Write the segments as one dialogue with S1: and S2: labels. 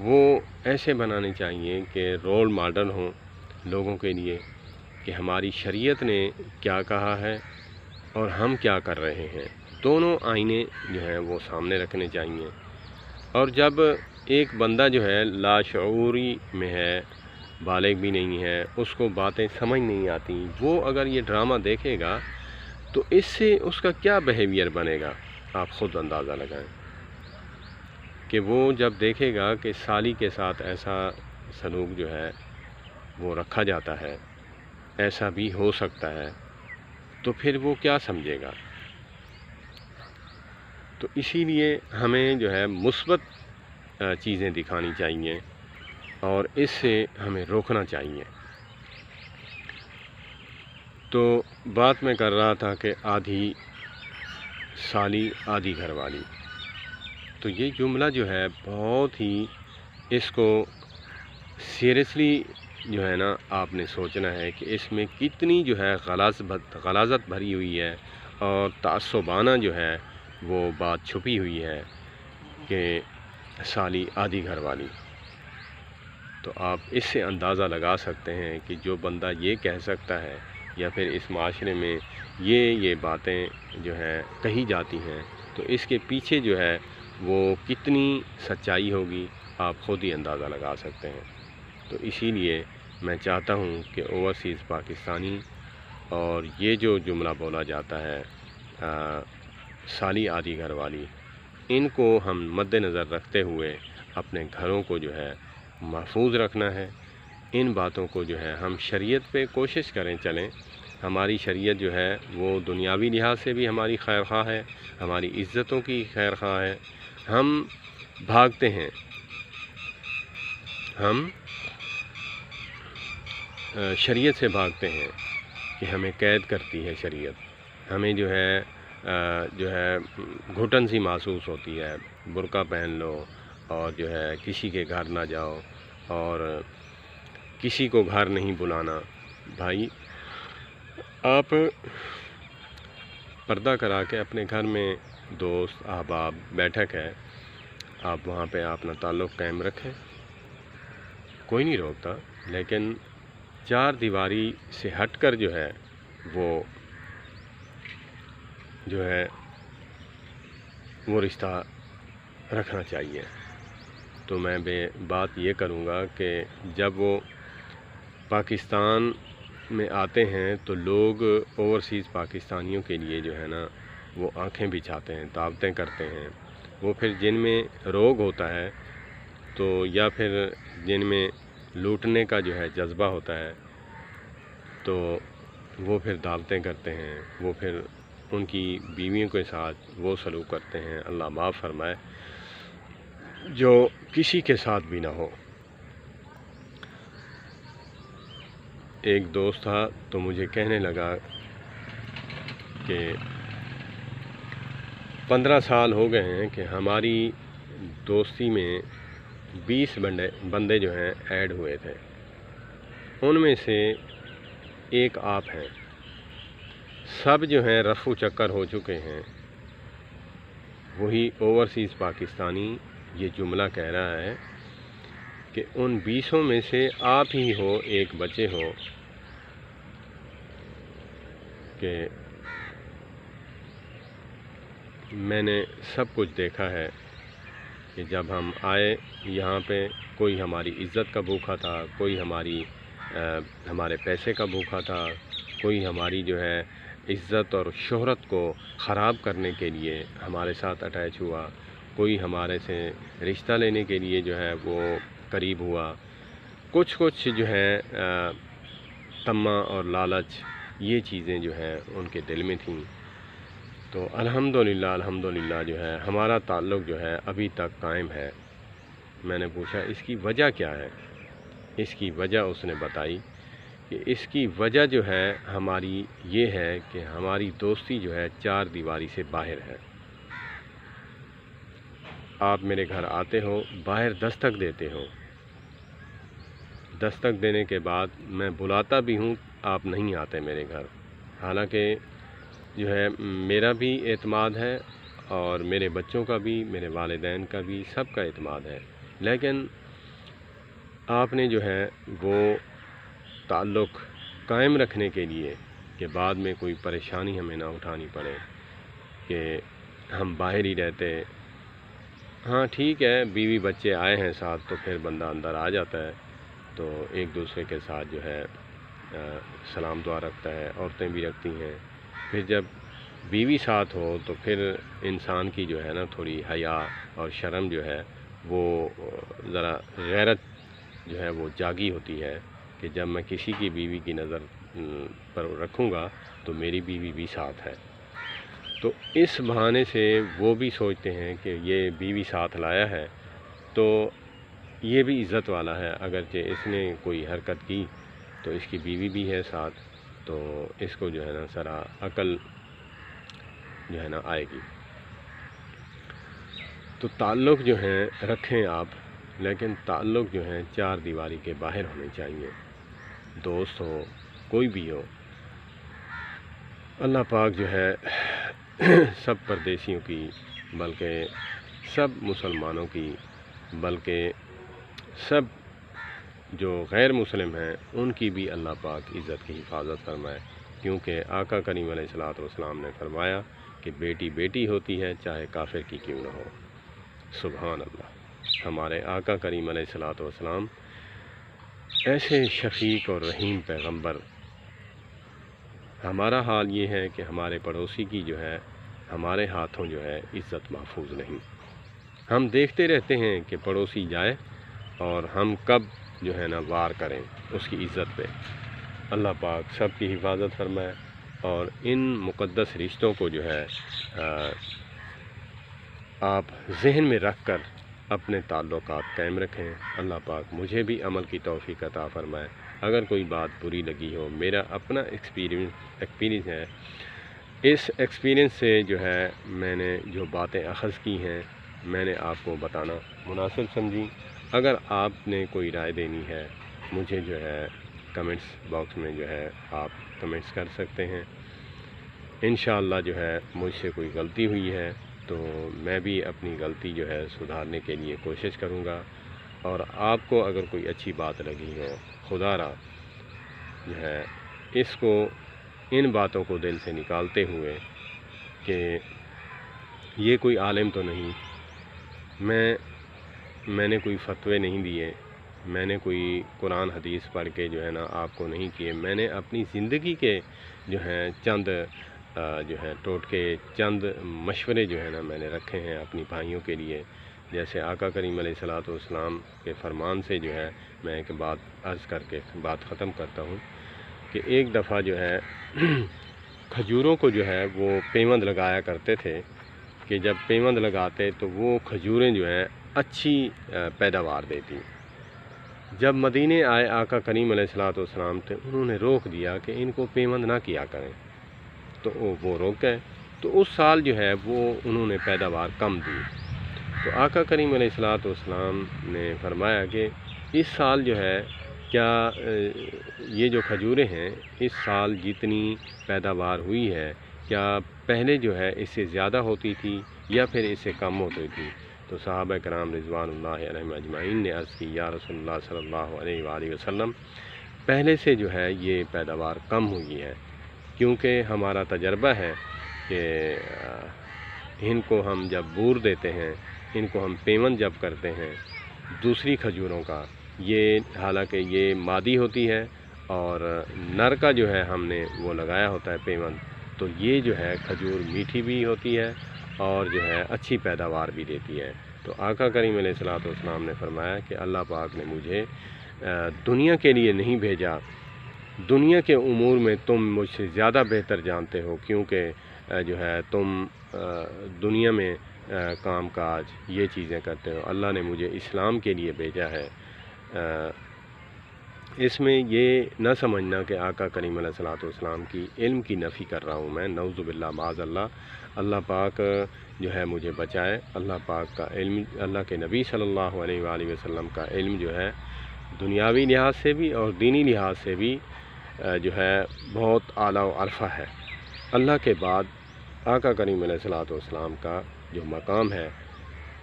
S1: وہ ایسے بنانے چاہیے کہ رول ماڈل ہوں لوگوں کے لیے کہ ہماری شریعت نے کیا کہا ہے اور ہم کیا کر رہے ہیں، دونوں آئینے جو ہیں وہ سامنے رکھنے چاہیے۔ اور جب ایک بندہ جو ہے لاشعوری میں ہے، بالغ بھی نہیں ہے، اس کو باتیں سمجھ نہیں آتی، وہ اگر یہ ڈرامہ دیکھے گا تو اس سے اس کا کیا بیہیویئر بنے گا، آپ خود اندازہ لگائیں کہ وہ جب دیکھے گا کہ سالی کے ساتھ ایسا سلوک جو ہے وہ رکھا جاتا ہے، ایسا بھی ہو سکتا ہے، تو پھر وہ کیا سمجھے گا۔ تو اسی لیے ہمیں جو ہے مثبت چیزیں دکھانی چاہیے اور اس سے ہمیں روکنا چاہیے۔ تو بات میں کر رہا تھا کہ آدھی سالی آدھی گھر والی، تو یہ جملہ جو ہے بہت ہی اس کو سیریسلی جو ہے نا آپ نے سوچنا ہے کہ اس میں کتنی جو ہے غلاظت بھری ہوئی ہے اور تعصبانہ جو ہے وہ بات چھپی ہوئی ہے کہ سالی آدھی گھر والی۔ تو آپ اس سے اندازہ لگا سکتے ہیں کہ جو بندہ یہ کہہ سکتا ہے یا پھر اس معاشرے میں یہ باتیں جو ہے کہی جاتی ہیں، تو اس کے پیچھے جو ہے وہ کتنی سچائی ہوگی آپ خود ہی اندازہ لگا سکتے ہیں۔ تو اسی لیے میں چاہتا ہوں کہ اوورسیز پاکستانی اور یہ جو جملہ بولا جاتا ہے سالی آدھی گھر والی، ان کو ہم مد نظر رکھتے ہوئے اپنے گھروں کو جو ہے محفوظ رکھنا ہے۔ ان باتوں کو جو ہے ہم شریعت پہ کوشش کریں چلیں، ہماری شریعت جو ہے وہ دنیاوی لحاظ سے بھی ہماری خیر خواہ ہے، ہماری عزتوں کی خیر خواہ ہے۔ ہم بھاگتے ہیں، ہم شریعت سے بھاگتے ہیں کہ ہمیں قید کرتی ہے شریعت، ہمیں جو ہے گھٹن سی محسوس ہوتی ہے، برقع پہن لو اور جو ہے کسی کے گھر نہ جاؤ اور کسی کو گھر نہیں بلانا۔ بھائی آپ پردہ کرا کے اپنے گھر میں دوست احباب بیٹھک ہے، آپ وہاں پہ اپنا تعلق قائم رکھیں، کوئی نہیں روکتا، لیکن چار دیواری سے ہٹ کر جو ہے وہ رشتہ رکھنا چاہیے۔ تو میں بات یہ کروں گا کہ جب وہ پاکستان میں آتے ہیں تو لوگ اوورسیز پاکستانیوں کے لیے جو ہے نا وہ آنکھیں بچھاتے ہیں، دعوتیں کرتے ہیں۔ وہ پھر جن میں روگ ہوتا ہے تو یا پھر جن میں لوٹنے کا جو ہے جذبہ ہوتا ہے تو وہ پھر دعوتیں کرتے ہیں، وہ پھر ان کی بیویوں کے ساتھ وہ سلوک کرتے ہیں، اللہ معاف فرمائے، جو کسی کے ساتھ بھی نہ ہو۔ ایک دوست تھا تو مجھے کہنے لگا کہ 15 سال ہو گئے ہیں کہ ہماری دوستی میں 20 بندے جو ہیں ایڈ ہوئے تھے، ان میں سے ایک آپ ہیں، سب جو ہیں رفو چکر ہو چکے ہیں۔ وہی اوورسیز پاکستانی یہ جملہ کہہ رہا ہے کہ ان 20 میں سے آپ ہی ہو، ایک بچے ہو کہ میں نے سب کچھ دیکھا ہے کہ جب ہم آئے یہاں پہ کوئی ہماری عزت کا بھوکا تھا، کوئی ہمارے پیسے کا بھوکا تھا، کوئی ہماری جو ہے عزت اور شہرت کو خراب کرنے کے لیے ہمارے ساتھ اٹیچ ہوا، کوئی ہمارے سے رشتہ لینے کے لیے جو ہے وہ قریب ہوا، کچھ جو ہے طمع اور لالچ، یہ چیزیں جو ہیں ان کے دل میں تھیں۔ تو الحمدللہ جو ہے ہمارا تعلق جو ہے ابھی تک قائم ہے۔ میں نے پوچھا اس کی وجہ کیا ہے؟ اس کی وجہ اس نے بتائی کہ اس کی وجہ جو ہے ہماری یہ ہے کہ ہماری دوستی جو ہے 4 دیواری سے باہر ہے۔ آپ میرے گھر آتے ہو، باہر دستک دیتے ہو، دستک دینے کے بعد میں بلاتا بھی ہوں، آپ نہیں آتے میرے گھر، حالانکہ جو ہے میرا بھی اعتماد ہے اور میرے بچوں کا بھی، میرے والدین کا بھی، سب کا اعتماد ہے، لیکن آپ نے جو ہے وہ تعلق قائم رکھنے کے لیے کہ بعد میں کوئی پریشانی ہمیں نہ اٹھانی پڑے کہ ہم باہر ہی رہتے، ہاں ٹھیک ہے بیوی بچے آئے ہیں ساتھ تو پھر بندہ اندر آ جاتا ہے، تو ایک دوسرے کے ساتھ جو ہے سلام دعا رکھتا ہے، عورتیں بھی رکھتی ہیں۔ پھر جب بیوی ساتھ ہو تو پھر انسان کی جو ہے نا تھوڑی حیا اور شرم جو ہے وہ ذرا غیرت جو ہے وہ جاگی ہوتی ہے کہ جب میں کسی کی بیوی کی نظر پر رکھوں گا تو میری بیوی بھی ساتھ ہے۔ تو اس بہانے سے وہ بھی سوچتے ہیں کہ یہ بیوی ساتھ لایا ہے تو یہ بھی عزت والا ہے، اگرچہ اس نے کوئی حرکت کی تو اس کی بیوی بھی ہے ساتھ، تو اس کو جو ہے نا ذرا عقل جو ہے نا آئے گی۔ تو تعلق جو ہیں رکھیں آپ، لیکن تعلق جو ہیں چار دیواری کے باہر ہونے چاہیے، دوست ہو کوئی بھی ہو۔ اللہ پاک جو ہے سب پردیسیوں کی، بلکہ سب مسلمانوں کی، بلکہ سب جو غیر مسلم ہیں ان کی بھی اللہ پاک عزت کی حفاظت فرمائے، کیونکہ آقا کریم علیہ الصلوۃ والسلام نے فرمایا کہ بیٹی بیٹی ہوتی ہے چاہے کافر کی کیوں نہ ہو۔ سبحان اللہ، ہمارے آقا کریم علیہ الصلوۃ والسلام ایسے شفیق اور رحیم پیغمبر۔ ہمارا حال یہ ہے کہ ہمارے پڑوسی کی جو ہے ہمارے ہاتھوں جو ہے عزت محفوظ نہیں، ہم دیکھتے رہتے ہیں کہ پڑوسی جائے اور ہم کب جو ہے نا وار کریں اس کی عزت پہ۔ اللہ پاک سب کی حفاظت فرمائے اور ان مقدس رشتوں کو جو ہے آپ ذہن میں رکھ کر اپنے تعلقات قائم رکھیں۔ اللہ پاک مجھے بھی عمل کی توفیق عطا فرمائے۔ اگر کوئی بات بری لگی ہو، میرا اپنا ایکسپیرینس ہے، اس ایکسپیرینس سے جو ہے میں نے جو باتیں اخذ کی ہیں میں نے آپ کو بتانا مناسب سمجھی۔ اگر آپ نے کوئی رائے دینی ہے مجھے جو ہے کمنٹس باکس میں جو ہے آپ کمنٹس کر سکتے ہیں۔ انشاءاللہ جو ہے مجھ سے کوئی غلطی ہوئی ہے تو میں بھی اپنی غلطی جو ہے سدھارنے کے لیے کوشش کروں گا، اور آپ کو اگر کوئی اچھی بات لگی ہو، خدا را جو ہے اس کو ان باتوں کو دل سے نکالتے ہوئے کہ یہ کوئی عالم تو نہیں، میں نے کوئی فتوے نہیں دیے، میں نے کوئی قرآن حدیث پڑھ کے جو ہے نا آپ کو نہیں کیے، میں نے اپنی زندگی کے جو ہیں چند جو ہے ٹوٹکے، چند مشورے جو ہے نا میں نے رکھے ہیں اپنی بھائیوں کے لیے۔ جیسے آقا کریم علیہ الصلوۃ والسلام کے فرمان سے جو ہے میں ایک بات عرض کر کے بات ختم کرتا ہوں کہ ایک دفعہ جو ہے کھجوروں کو جو ہے وہ پیوند لگایا کرتے تھے کہ جب پیوند لگاتے تو وہ کھجوریں جو ہیں اچھی پیداوار دیتی۔ جب مدینے آئے آقا کریم علیہ الصلوۃ والسلام تھے، انہوں نے روک دیا کہ ان کو پیوند نہ کیا کریں، تو وہ روک گئے، تو اس سال جو ہے وہ انہوں نے پیداوار کم دی۔ تو آقا کریم علیہ الصلوۃ والسلام نے فرمایا کہ اس سال جو ہے کیا یہ جو کھجوریں ہیں اس سال جتنی پیداوار ہوئی ہے کیا پہلے جو ہے اس سے زیادہ ہوتی تھی یا پھر اس سے کم ہوتی تھی؟ تو صحابہ کرام رضوان اللہ علیہم اجمعین نے عرض کی یا رسول اللہ صلی اللہ علیہ وآلہ وسلم، پہلے سے جو ہے یہ پیداوار کم ہوئی ہے، کیونکہ ہمارا تجربہ ہے کہ ان کو ہم جب بور دیتے ہیں، ان کو ہم پیوند جب کرتے ہیں دوسری کھجوروں کا، یہ حالانکہ یہ مادی ہوتی ہے اور نر کا جو ہے ہم نے وہ لگایا ہوتا ہے پیوند، تو یہ جو ہے کھجور میٹھی بھی ہوتی ہے اور جو ہے اچھی پیداوار بھی دیتی ہے۔ تو آقا کریم علیہ الصلوۃ والسلام نے فرمایا کہ اللہ پاک نے مجھے دنیا کے لیے نہیں بھیجا، دنیا کے امور میں تم مجھ سے زیادہ بہتر جانتے ہو، کیونکہ جو ہے تم دنیا میں کام کاج یہ چیزیں کرتے ہو، اللہ نے مجھے اسلام کے لیے بھیجا ہے۔ اس میں یہ نہ سمجھنا کہ آقا کریم علیہ الصلوۃ والسلام کی علم کی نفی کر رہا ہوں میں، نعوذ باللہ معاذ اللہ، اللہ پاک جو ہے مجھے بچائے۔ اللہ پاک کا علم، اللہ کے نبی صلی اللہ علیہ وآلہ وسلم کا علم جو ہے دنیاوی لحاظ سے بھی اور دینی لحاظ سے بھی جو ہے بہت اعلیٰ و عرفہ ہے۔ اللہ کے بعد آقا کریم علیہ الصلوۃ والسلام کا جو مقام ہے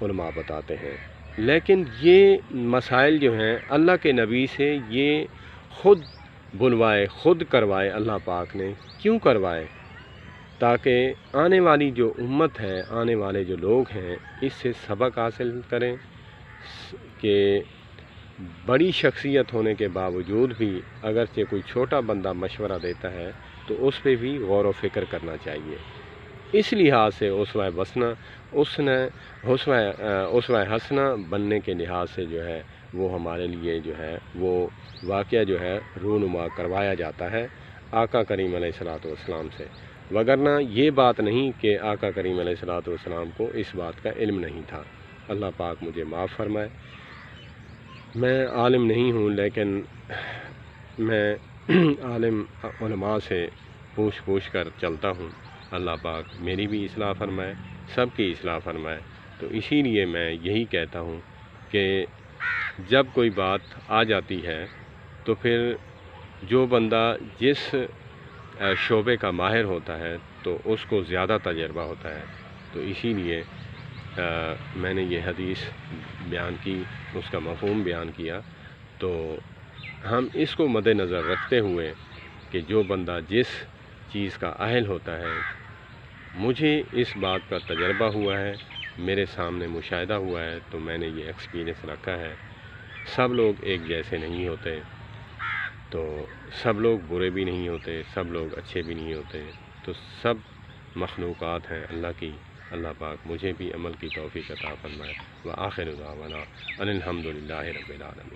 S1: علماء بتاتے ہیں لیکن یہ مسائل جو ہیں اللہ کے نبی سے یہ خود بلوائے، خود کروائے اللہ پاک نے۔ کیوں کروائے؟ تاکہ آنے والی جو امت ہے، آنے والے جو لوگ ہیں، اس سے سبق حاصل کریں کہ بڑی شخصیت ہونے کے باوجود بھی اگرچہ کوئی چھوٹا بندہ مشورہ دیتا ہے تو اس پہ بھی غور و فکر کرنا چاہیے۔ اس لحاظ سے اسوہ حسنہ بننے کے لحاظ سے جو ہے وہ ہمارے لیے جو ہے وہ واقعہ جو ہے رونما کروایا جاتا ہے آقا کریم علیہ الصلوۃ والسلام سے، وگرنہ یہ بات نہیں کہ آقا کریم علیہ الصلوۃ والسلام کو اس بات کا علم نہیں تھا۔ اللہ پاک مجھے معاف فرمائے، میں عالم نہیں ہوں، لیکن میں عالم علماء سے پوچھ کر چلتا ہوں۔ اللہ پاک میری بھی اصلاح فرمائے، سب کی اصلاح فرمائے۔ تو اسی لیے میں یہی کہتا ہوں کہ جب کوئی بات آ جاتی ہے تو پھر جو بندہ جس شعبے کا ماہر ہوتا ہے تو اس کو زیادہ تجربہ ہوتا ہے، تو اسی لیے میں نے یہ حدیث بیان کی، اس کا مفہوم بیان کیا۔ تو ہم اس کو مد نظر رکھتے ہوئے کہ جو بندہ جس چیز کا اہل ہوتا ہے، مجھے اس بات کا تجربہ ہوا ہے، میرے سامنے مشاہدہ ہوا ہے، تو میں نے یہ ایکسپیرینس رکھا ہے۔ سب لوگ ایک جیسے نہیں ہوتے، تو سب لوگ برے بھی نہیں ہوتے، سب لوگ اچھے بھی نہیں ہوتے، تو سب مخلوقات ہیں اللہ کی۔ اللہ پاک مجھے بھی عمل کی توفیق عطا فرمائے۔ وآخر دعوانا ان الحمد للہ رب العالمین۔